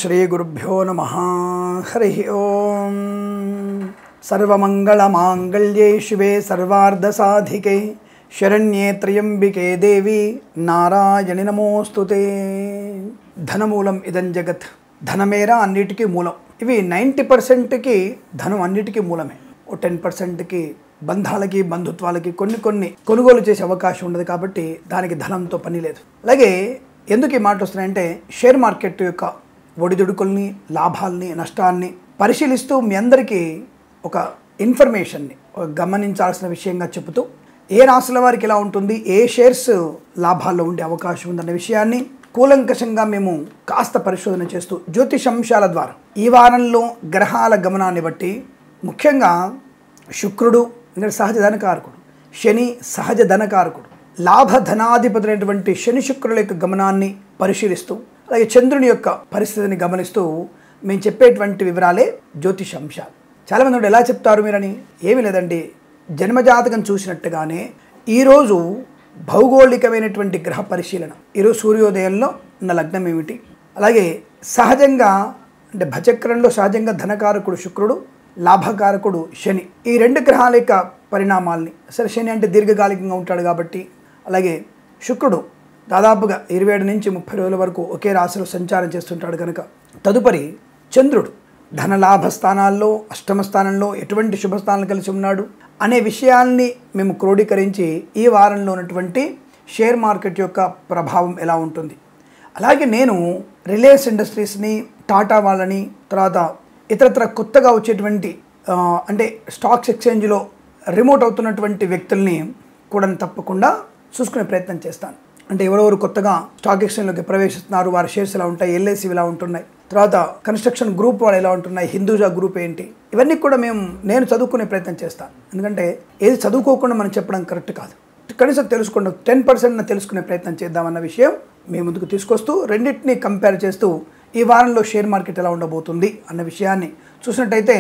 శ్రీ గురుభ్యో నమః. హరి ఓం. సర్వమంగళమాంగళ్యే శివే సర్వార్ధసాధికే శరణ్యే త్ర్యంబికే దేవి నారాయణి నమోస్తుతే. ధనమూలం ఇదం జగత్. ధనమేరా అన్నిటికీ మూలం. ఇవి 90%కి ధనం అన్నిటికీ మూలమే. 10%కి బంధాలకి బంధుత్వాలకి కొన్ని కొనుగోలు చేసే అవకాశం ఉండదు. కాబట్టి దానికి ధనంతో పని లేదు. అలాగే ఎందుకు ఈ మాటలు వస్తున్నాయంటే, షేర్ మార్కెట్ యొక్క ఒడిదుడుకుల్ని, లాభాలని, నష్టాన్ని పరిశీలిస్తూ మీ అందరికీ ఒక ఇన్ఫర్మేషన్ని గమనించాల్సిన విషయంగా చెబుతూ, ఏ రాశుల వారికి ఎలా ఉంటుంది, ఏ షేర్స్ లాభాల్లో ఉండే అవకాశం ఉందన్న విషయాన్ని కూలంకషంగా మేము కాస్త పరిశోధన చేస్తూ జ్యోతిషంశాల ద్వారా ఈ వారంలో గ్రహాల గమనాన్ని బట్టి, ముఖ్యంగా శుక్రుడు సహజ ధనకారకుడు, శని సహజ ధనకారకుడు, లాభధనాధిపతులైనటువంటి శని శుక్రుల యొక్క గమనాన్ని పరిశీలిస్తూ, అలాగే చంద్రుని యొక్క పరిస్థితిని గమనిస్తూ మేము చెప్పేటువంటి వివరాలే జ్యోతిషంశాలు. చాలామంది ఎలా చెప్తారు మీరని, ఏమీ లేదండి, జన్మజాతకం చూసినట్టుగానే ఈరోజు భౌగోళికమైనటువంటి గ్రహ పరిశీలన, ఈరోజు సూర్యోదయంలో ఉన్న లగ్నం ఏమిటి, అలాగే సహజంగా అంటే భచక్రంలో సహజంగా ధనకారకుడు శుక్రుడు, లాభకారకుడు శని, ఈ రెండు గ్రహాల యొక్క పరిణామాల్ని, అసలు శని అంటే దీర్ఘకాలికంగా ఉంటాడు కాబట్టి, అలాగే శుక్రుడు దాదాపుగా 27 నుంచి 30 రోజుల వరకు ఒకే రాశిలో సంచారం చేస్తుంటాడు కనుక, తదుపరి చంద్రుడు ధనలాభ స్థానాల్లో, అష్టమ స్థానంలో ఎటువంటి శుభస్థానాలు కలిసి ఉన్నాడు అనే విషయాల్ని మేము క్రోడీకరించి ఈ వారంలో ఉన్నటువంటి షేర్ మార్కెట్ యొక్క ప్రభావం ఎలా ఉంటుంది, అలాగే నేను రిలయన్స్ ఇండస్ట్రీస్ని, టాటా వాళ్ళని, తర్వాత ఇతరత్ర కొత్తగా వచ్చేటువంటి అంటే స్టాక్స్ ఎక్స్చేంజ్లో రిమోట్ అవుతున్నటువంటి వ్యక్తుల్ని కూడా తప్పకుండా చూసుకునే ప్రయత్నం చేస్తాను. అంటే ఎవరెవరు కొత్తగా స్టాక్ ఎక్స్చేంజ్లోకి ప్రవేశిస్తున్నారు, వారి షేర్స్ ఎలా ఉంటాయి, ఎల్ఐసి ఎలా ఉంటున్నాయి, తర్వాత కన్స్ట్రక్షన్ గ్రూప్ వాళ్ళు ఎలా ఉంటున్నాయి, హిందూజా గ్రూప్ ఏంటి, ఇవన్నీ కూడా నేను చదువుకునే ప్రయత్నం చేస్తాను. ఎందుకంటే ఏది చదువుకోకుండా మనం చెప్పడం కరెక్ట్ కాదు. కనీసం తెలుసుకుంటూ 10% తెలుసుకునే ప్రయత్నం చేద్దామన్న విషయం మేము ముందుకు తీసుకొస్తూ, రెండింటినీ కంపేర్ చేస్తూ ఈ వారంలో షేర్ మార్కెట్ ఎలా ఉండబోతుంది అన్న విషయాన్ని చూసినట్టయితే,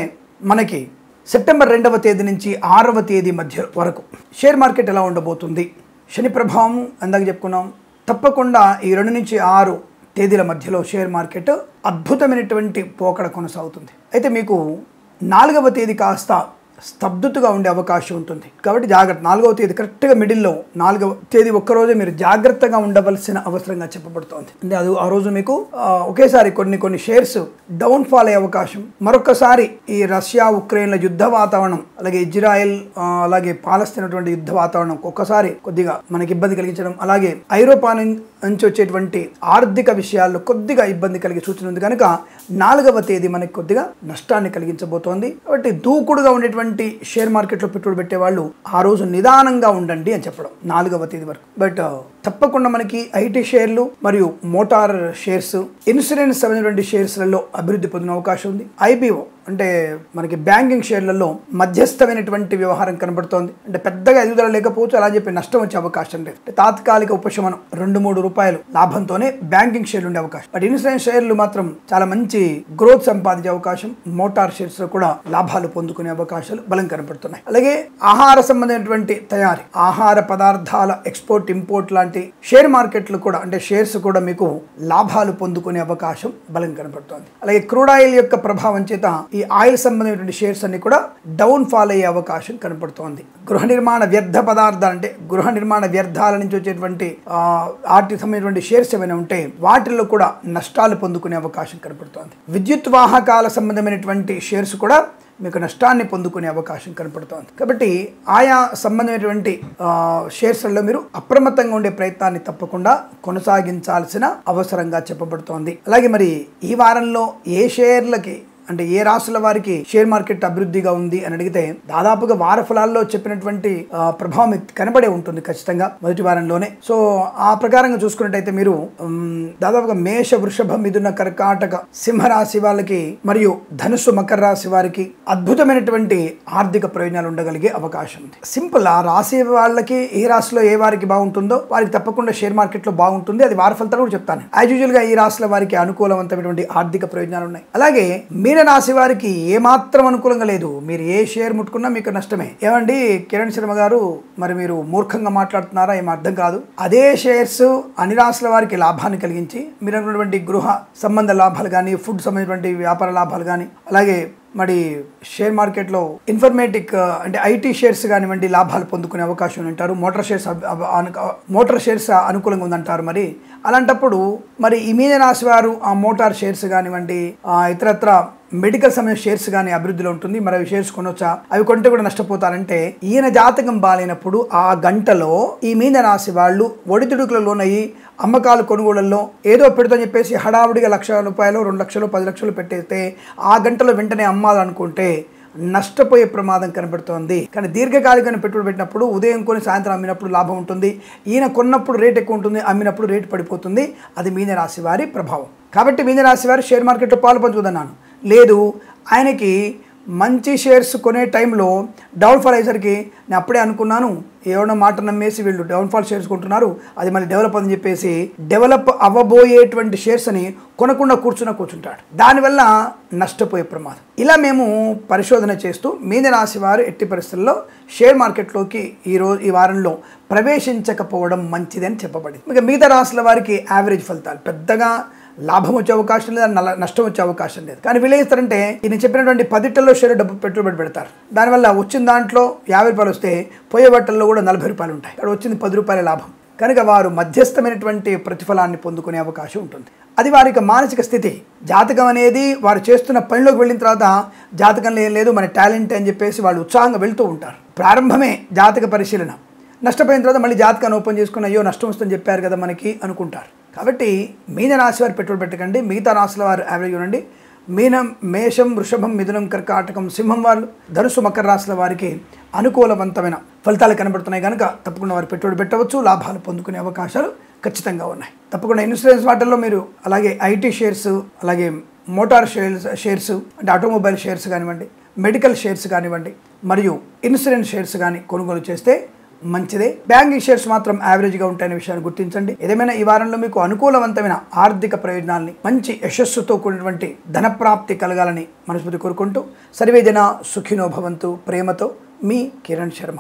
మనకి సెప్టెంబర్ 2వ తేదీ నుంచి 6వ తేదీ మధ్య వరకు షేర్ మార్కెట్ ఎలా ఉండబోతుంది, శని ప్రభావం అందాక చెప్పుకున్నాం. తప్పకుండా ఈ 2 నుంచి 6 తేదీల మధ్యలో షేర్ మార్కెట్ అద్భుతమైనటువంటి పోకడ కొనసాగుతుంది. అయితే మీకు 4వ తేదీ కాస్త స్తబ్దుతుగా ఉండే అవకాశం ఉంటుంది. కాబట్టి జాగ్రత్త. 4వ తేదీ కరెక్ట్గా మిడిల్లో, 4వ తేదీ ఒక్కరోజే మీరు జాగ్రత్తగా ఉండవలసిన అవసరంగా చెప్పబడుతోంది. అంటే అది ఆ రోజు మీకు ఒకేసారి కొన్ని షేర్స్ డౌన్ ఫాల్ అయ్యే అవకాశం, మరొకసారి ఈ రష్యా ఉక్రెయిన్ల యుద్ధ వాతావరణం, అలాగే ఇజ్రాయెల్ అలాగే పాలస్తీన్ యుద్ధ వాతావరణం ఒక్కసారి కొద్దిగా మనకి ఇబ్బంది కలిగించడం, అలాగే ఐరోపా నుంచి వచ్చేటువంటి ఆర్థిక విషయాల్లో కొద్దిగా ఇబ్బంది కలిగే సూచన ఉంది కనుక 4వ తేదీ మనకి కొద్దిగా నష్టాన్ని కలిగించబోతోంది. కాబట్టి దూకుడుగా ఉండేటువంటి షేర్ మార్కెట్లో పెట్టుబడి పెట్టే వాళ్ళు ఆ రోజు నిదానంగా ఉండండి అని చెప్పడం 4వ తేదీ వరకు. బట్ తప్పకుండా మనకి ఐటీ షేర్లు మరియు మోటార్ షేర్స్, ఇన్సూరెన్స్ సంబంధించిన షేర్స్లలో అభివృద్ధి పొందిన అవకాశం ఉంది. ఐబీఓ అంటే మనకి బ్యాంకింగ్ షేర్లలో మధ్యస్థమైనటువంటి వ్యవహారం కనబడుతోంది. అంటే పెద్దగా ఎదుగుదల లేకపోవచ్చు, అలా చెప్పి నష్టం వచ్చే అవకాశం లేదు. తాత్కాలిక ఉపశమనం 2-3 రూపాయలు లాభంతోనే బ్యాంకింగ్ షేర్లు ఉండే అవకాశం. బట్ ఇన్సూరెన్స్ షేర్లు మాత్రం చాలా మంచి గ్రోత్ సంపాదించే అవకాశం, మోటార్ షేర్స్ లో కూడా లాభాలు పొందుకునే అవకాశాలు బలం కనబడుతున్నాయి. అలాగే ఆహార సంబంధించినటువంటి తయారీ, ఆహార పదార్థాల ఎక్స్పోర్ట్ ఇంపోర్ట్ లాంటి షేర్ మార్కెట్లు కూడా, అంటే షేర్స్ కూడా మీకు లాభాలు పొందుకునే అవకాశం బలం కనబడుతోంది. అలాగే క్రూడ్ ఆయిల్ యొక్క ప్రభావం చేత ఈ ఆయిల్ సంబంధించినటువంటి షేర్స్ అన్ని కూడా డౌన్ ఫాల్ అయ్యే అవకాశం కనపడుతోంది. గృహ నిర్మాణ వ్యర్థ పదార్థాలు, అంటే గృహ నిర్మాణ వ్యర్థాల నుంచి వచ్చేటువంటి ఆర్థిక సంబంధించినటువంటి షేర్స్ ఏమైనా ఉంటే వాటిల్లో కూడా నష్టాలు పొందుకునే అవకాశం కనపడుతోంది. విద్యుత్ వాహకాల సంబంధమైనటువంటి షేర్స్ కూడా మీకు నష్టాన్ని పొందుకునే అవకాశం కనపడుతోంది. కాబట్టి ఆయా సంబంధమైనటువంటి షేర్స్లలో మీరు అప్రమత్తంగా ఉండే ప్రయత్నాన్ని తప్పకుండా కొనసాగించాల్సిన అవసరంగా చెప్పబడుతోంది. అలాగే మరి ఈ వారంలో ఏ షేర్లకి, అంటే ఏ రాశుల వారికి షేర్ మార్కెట్ అభివృద్ధిగా ఉంది అని అడిగితే, దాదాపుగా వార ఫలాల్లో చెప్పినటువంటి ప్రభావం కనబడే ఉంటుంది ఖచ్చితంగా మొదటి వారంలోనే. సో ఆ ప్రకారంగా చూసుకున్నట్టయితే మీరు దాదాపుగా మేష, వృషభ, మిథున, కర్కాటక, సింహరాశి వాళ్ళకి మరియు ధనుసు, మకర రాశి వారికి అద్భుతమైనటువంటి ఆర్థిక ప్రయోజనాలు ఉండగలిగే అవకాశం ఉంది. సింపుల్, ఆ రాశి వాళ్ళకి ఏ రాశిలో ఏ వారికి బాగుంటుందో వారికి తప్పకుండా షేర్ మార్కెట్ లో బాగుంటుంది. అది వార ఫలితాలు కూడా చెప్తాను. యాజ్ యూజువల్ గా ఈ రాశుల వారికి అనుకూలవంతమైనటువంటి ఆర్థిక ప్రయోజనాలు ఉన్నాయి. అలాగే మీనరాశి వారికి ఏమాత్రం అనుకూలంగా లేదు. మీరు ఏ షేర్ ముట్టుకున్నా మీకు నష్టమే. ఏమండి కిరణ్ శర్మ గారు, మరి మీరు మూర్ఖంగా మాట్లాడుతున్నారా? ఏం అర్థం కాదు. అదే షేర్స్ అన్ని రాశుల వారికి లాభాన్ని కలిగించి, మీరు అన్నటువంటి గృహ సంబంధ లాభాలు కానీ, ఫుడ్ సంబంధించినటువంటి వ్యాపార లాభాలు కానీ, అలాగే మరి షేర్ మార్కెట్లో ఇన్ఫర్మేటిక్ అంటే ఐటీ షేర్స్ కానివ్వండి లాభాలు పొందుకునే అవకాశం ఉంటారు. మోటార్ షేర్స్ అనుకూలంగా ఉందంటారు. మరి అలాంటప్పుడు మరి ఈ మీన రాశి వారు ఆ మోటార్ షేర్స్ కానివ్వండి, ఇతరత్ర మెడికల్ సంబంధించిన షేర్స్ కానీ అభివృద్ధిలో ఉంటుంది. మరి అవి షేర్స్ కొనొచ్చా? అవి కొంటే కూడా నష్టపోతారంటే ఈయన జాతకం బాలేనప్పుడు ఆ గంటలో ఈ మీన రాశి వాళ్ళు ఒడిదుడుకుల లోనయ్యి అమ్మకాలు కొనుగోళ్లలో ఏదో పెడతాని చెప్పేసి హడావుడిగా ₹1,00,000, ₹2,00,000, ₹10,00,000 పెట్టేస్తే ఆ గంటలో వెంటనే అమ్మాలనుకుంటే నష్టపోయే ప్రమాదం కనబడుతోంది. కానీ దీర్ఘకాలికమైన పెట్టుబడి పెట్టినప్పుడు ఉదయం కొని సాయంత్రం అమ్మినప్పుడు లాభం ఉంటుంది. ఈయన కొన్నప్పుడు రేట్ ఎక్కువ ఉంటుంది, అమ్మినప్పుడు రేటు పడిపోతుంది. అది మీనరాశి వారి ప్రభావం. కాబట్టి మీనరాశి వారు షేర్ మార్కెట్లో పాలు పంచుకుంటున్నాను లేదు. ఆయనకి మంచి షేర్స్ కొనే టైంలో డౌన్ఫాల్ అయ్యేసరికి నేను అప్పుడే అనుకున్నాను, ఏమన్నా మాట నమ్మేసి వీళ్ళు డౌన్ఫాల్ షేర్స్ కొంటున్నారు, అది మళ్ళీ డెవలప్ అని చెప్పేసి డెవలప్ అవ్వబోయేటువంటి షేర్స్ని కొనకుండా కూర్చుంటాడు. దానివల్ల నష్టపోయే ప్రమాదం. ఇలా మేము పరిశోధన చేస్తూ మీనరాశి వారు ఎట్టి పరిస్థితుల్లో షేర్ మార్కెట్లోకి ఈ వారంలో ప్రవేశించకపోవడం మంచిదని చెప్పబడింది. ఇక మిగతా రాశుల వారికి యావరేజ్ ఫలితాలు, పెద్దగా లాభం వచ్చే అవకాశం లేదు, నష్టం వచ్చే అవకాశం లేదు. కానీ వీళ్ళు ఏం చేస్తారంటే ఈయన చెప్పినటువంటి 10 షేర్ డబ్బు పెట్టుబడి పెడతారు. దానివల్ల వచ్చిన దాంట్లో ₹50 వస్తే పోయే బట్టల్లో కూడా ₹40 ఉంటాయి. ఇక్కడ వచ్చింది ₹10 లాభం. కనుక వారు మధ్యస్థమైనటువంటి ప్రతిఫలాన్ని పొందుకునే అవకాశం ఉంటుంది. అది వారికి మానసిక స్థితి. జాతకం అనేది వారు చేస్తున్న పనిలోకి వెళ్ళిన తర్వాత జాతకంలో ఏం లేదు, మన టాలెంట్ అని చెప్పేసి వాళ్ళు ఉత్సాహంగా వెళ్తూ ఉంటారు. ప్రారంభమే జాతక పరిశీలన, నష్టపోయిన తర్వాత మళ్ళీ జాతకాన్ని ఓపెన్ చేసుకుని అయ్యో నష్టం వస్తుందని చెప్పారు కదా మనకి అనుకుంటారు. కాబట్టి మీన రాశి వారు పెట్టుబడి పెట్టకండి. మిగతా రాశుల వారు యావరేజ్ ఉండండి. మీనం, మేషం, వృషభం, మిథునం, కర్కాటకం, సింహం వారు, ధనుసు, మకర రాశుల వారికి అనుకూలవంతమైన ఫలితాలు కనబడుతున్నాయి కనుక తప్పకుండా వారు పెట్టుబడి పెట్టవచ్చు. లాభాలు పొందుకునే అవకాశాలు ఖచ్చితంగా ఉన్నాయి. తప్పకుండా ఇన్సూరెన్స్ వాటిల్లో మీరు అలాగే ఐటీ షేర్స్, అలాగే మోటార్ షేర్స్ అంటే ఆటోమొబైల్ షేర్స్ కానివ్వండి, మెడికల్ షేర్స్ కానివ్వండి, మరియు ఇన్సూరెన్స్ షేర్స్ కానీ కొనుగోలు చేస్తే మంచిదే. బ్యాంకింగ్ షేర్స్ మాత్రం యావరేజ్గా ఉంటాయనే విషయాన్ని గుర్తించండి. ఏదేమైనా ఈ వారంలో మీకు అనుకూలవంతమైన ఆర్థిక ప్రయోజనాల్ని, మంచి యశస్సుతో కూడినటువంటి ధనప్రాప్తి కలగాలని మనస్ఫూర్తి కోరుకుంటూ సర్వే జన సుఖినో భవంతు. ప్రేమతో మీ కిరణ్ శర్మ.